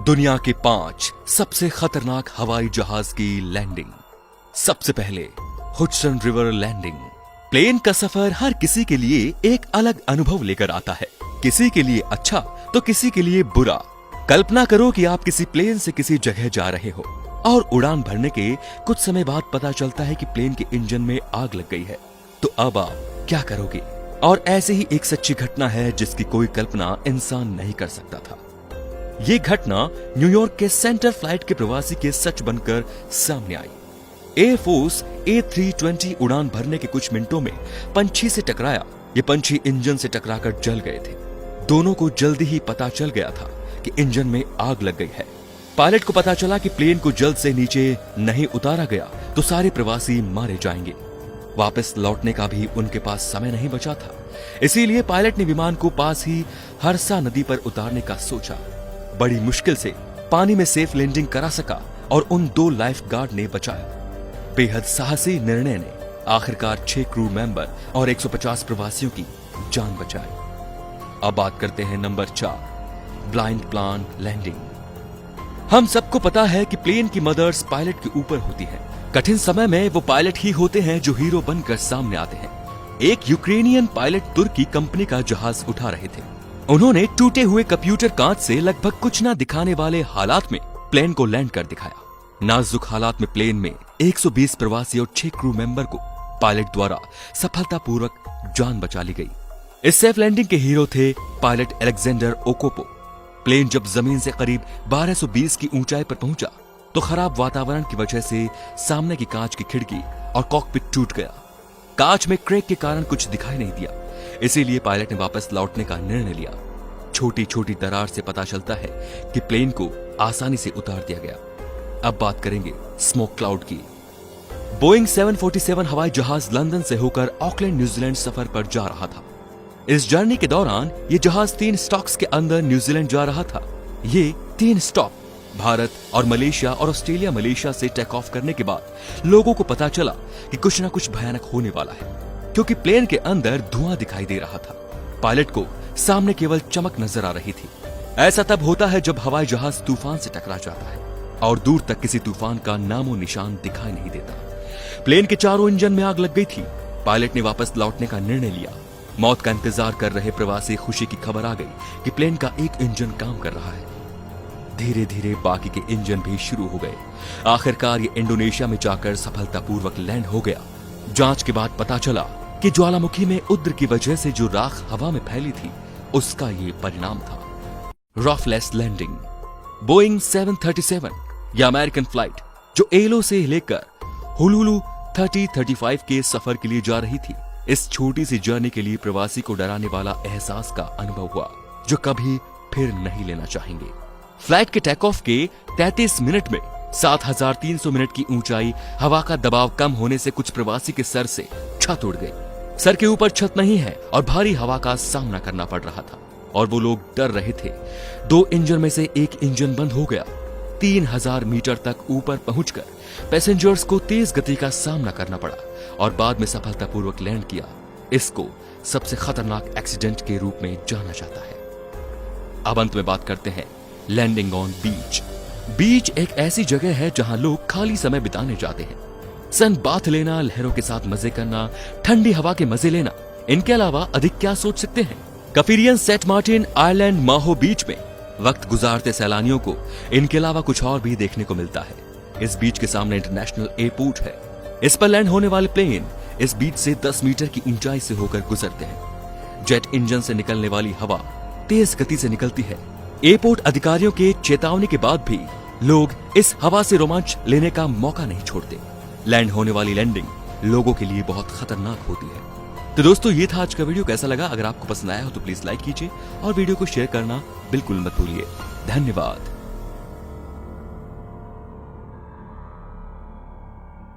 दुनिया के 5 सबसे खतरनाक हवाई जहाज की लैंडिंग। सबसे पहले हुडसन रिवर लैंडिंग। प्लेन का सफर हर किसी के लिए एक अलग अनुभव लेकर आता है, किसी के लिए अच्छा तो किसी के लिए बुरा। कल्पना करो कि आप किसी प्लेन से किसी जगह जा रहे हो और उड़ान भरने के कुछ समय बाद पता चलता है कि प्लेन के इंजन में आग लग गई है, तो अब आप क्या करोगे? और ऐसे ही एक सच्ची घटना है जिसकी कोई कल्पना इंसान नहीं कर सकता था। ये घटना न्यूयॉर्क के सेंटर फ्लाइट के प्रवासी के सच बनकर सामने आई। एयरफोर्स A320 उड़ान भरने के कुछ मिनटों में पंछी से टकराया। ये पंछी इंजन से टकराकर जल गए थे। दोनों को जल्दी ही पता चल गया था कि इंजन में आग लग गई है। पायलट को पता चला कि प्लेन को जल्द से नीचे नहीं उतारा गया तो सारे प्रवासी मारे जाएंगे। वापस लौटने का भी उनके पास समय नहीं बचा था, इसीलिए पायलट ने विमान को पास ही हरसा नदी पर उतारने का सोचा। बड़ी मुश्किल से पानी में सेफ लैंडिंग करा सका और उन 2 लाइफ गार्ड ने बचाया। बेहद साहसी निर्णय ने आखिरकार 6 क्रू मेंबर और 150 प्रवासियों की जान बचाई। अब बात करते हैं नंबर 4, ब्लाइंड प्लान लैंडिंग। हम सबको पता है कि प्लेन की मदर्स पायलट के ऊपर होती है। कठिन समय में वो पायलट ही होते हैं जो हीरो बनकर सामने आते हैं। एक यूक्रेनियन पायलट तुर्की कंपनी का जहाज उठा रहे थे। उन्होंने टूटे हुए कंप्यूटर कांच से लगभग कुछ ना दिखाने वाले हालात में प्लेन को लैंड कर दिखाया। नाजुक हालात में प्लेन में 120 प्रवासी और 6 क्रू मेंबर को पायलट द्वारा सफलतापूर्वक जान बचा ली गई। इस सेफ लैंडिंग के हीरो थे पायलट अलेक्जेंडर ओकोपो। प्लेन जब जमीन से करीब 1220 की ऊंचाई पर पहुंचा तो खराब वातावरण की वजह से सामने की कांच की खिड़की और कॉकपिट टूट गया। कांच में क्रैक के कारण कुछ दिखाई नहीं दिया, इसीलिए पायलट ने वापस लौटने का निर्णय लिया। छोटी छोटी दरार से पता चलता है कि प्लेन को आसानी से उतार दिया गया। अब बात करेंगे स्मोक क्लाउड की। बोइंग 747 हवाई जहाज लंदन से होकर ऑकलैंड न्यूजीलैंड सफर पर जा रहा था। इस जर्नी के दौरान ये जहाज 3 स्टॉप्स के अंदर न्यूजीलैंड जा रहा था। ये 3 स्टॉप भारत और मलेशिया और ऑस्ट्रेलिया मलेशिया से टेक ऑफ करने के बाद लोगों को पता चला कि कुछ ना कुछ भयानक होने वाला है, क्योंकि प्लेन के अंदर धुआं दिखाई दे रहा था। पायलट को सामने केवल चमक नजर आ रही थी। ऐसा तब होता है जब हवाई जहाज तूफान से टकरा जाता है और दूर तक किसी तूफान का नामो निशान दिखाई नहीं देता। प्लेन के चारों इंजन में आग लग गई थी। पायलट ने वापस लौटने का निर्णय लिया। मौत का इंतजार कर रहे प्रवासी खुशी की खबर आ गई कि प्लेन का एक इंजन काम कर रहा है। धीरे धीरे बाकी के इंजन भी शुरू हो गए। आखिरकार ये इंडोनेशिया में जाकर सफलतापूर्वक लैंड हो गया। जांच के बाद पता चला कि ज्वालामुखी में उद्र की वजह से जो राख हवा में फैली थी उसका ये परिणाम था। रफलेस लैंडिंग। बोइंग 737 या अमेरिकन फ्लाइट जो एलो से लेकर हुलुलु 3035 के सफर के लिए जा रही थी। इस छोटी सी जर्नी के लिए प्रवासी को डराने वाला एहसास का अनुभव हुआ जो कभी फिर नहीं लेना चाहेंगे। फ्लाइट के टेक ऑफ के 33 मिनट में 7300 मिनट की ऊंचाई, हवा का दबाव कम होने से कुछ प्रवासी के सर से छत उड़ गई। सर के ऊपर छत नहीं है और भारी हवा का सामना करना पड़ रहा था और वो लोग डर रहे थे। 2 इंजन में से एक इंजन बंद हो गया। 3000 मीटर तक ऊपर पहुंचकर पैसेंजर्स को तेज गति का सामना करना पड़ा और बाद में सफलतापूर्वक लैंड किया। इसको सबसे खतरनाक एक्सीडेंट के रूप में जाना जाता है। अब अंत में बात करते हैं लैंडिंग ऑन बीच। बीच एक ऐसी जगह है जहां लोग खाली समय बिताने जाते हैं। सन बाथ लेना, लहरों के साथ मजे करना, ठंडी हवा के मजे लेना, इनके अलावा अधिक क्या सोच सकते हैं। कफिरियन सेंट मार्टिन आइलैंड माहो बीच में वक्त गुजारते सैलानियों को इनके अलावा कुछ और भी देखने को मिलता है। इस बीच के सामने इंटरनेशनल एयरपोर्ट है। इस पर लैंड होने वाले प्लेन इस बीच से 10 मीटर की ऊंचाई से होकर गुजरते हैं। जेट इंजन से निकलने वाली हवा तेज गति से निकलती है। एयरपोर्ट अधिकारियों के चेतावनी के बाद भी लोग इस हवा से रोमांच लेने का मौका नहीं छोड़ते। लैंड होने वाली लैंडिंग लोगों के लिए बहुत खतरनाक होती है। तो दोस्तों, ये था आज का वीडियो। कैसा लगा? अगर आपको पसंद आया हो तो प्लीज लाइक कीजिए और वीडियो को शेयर करना बिल्कुल मत भूलिए। धन्यवाद।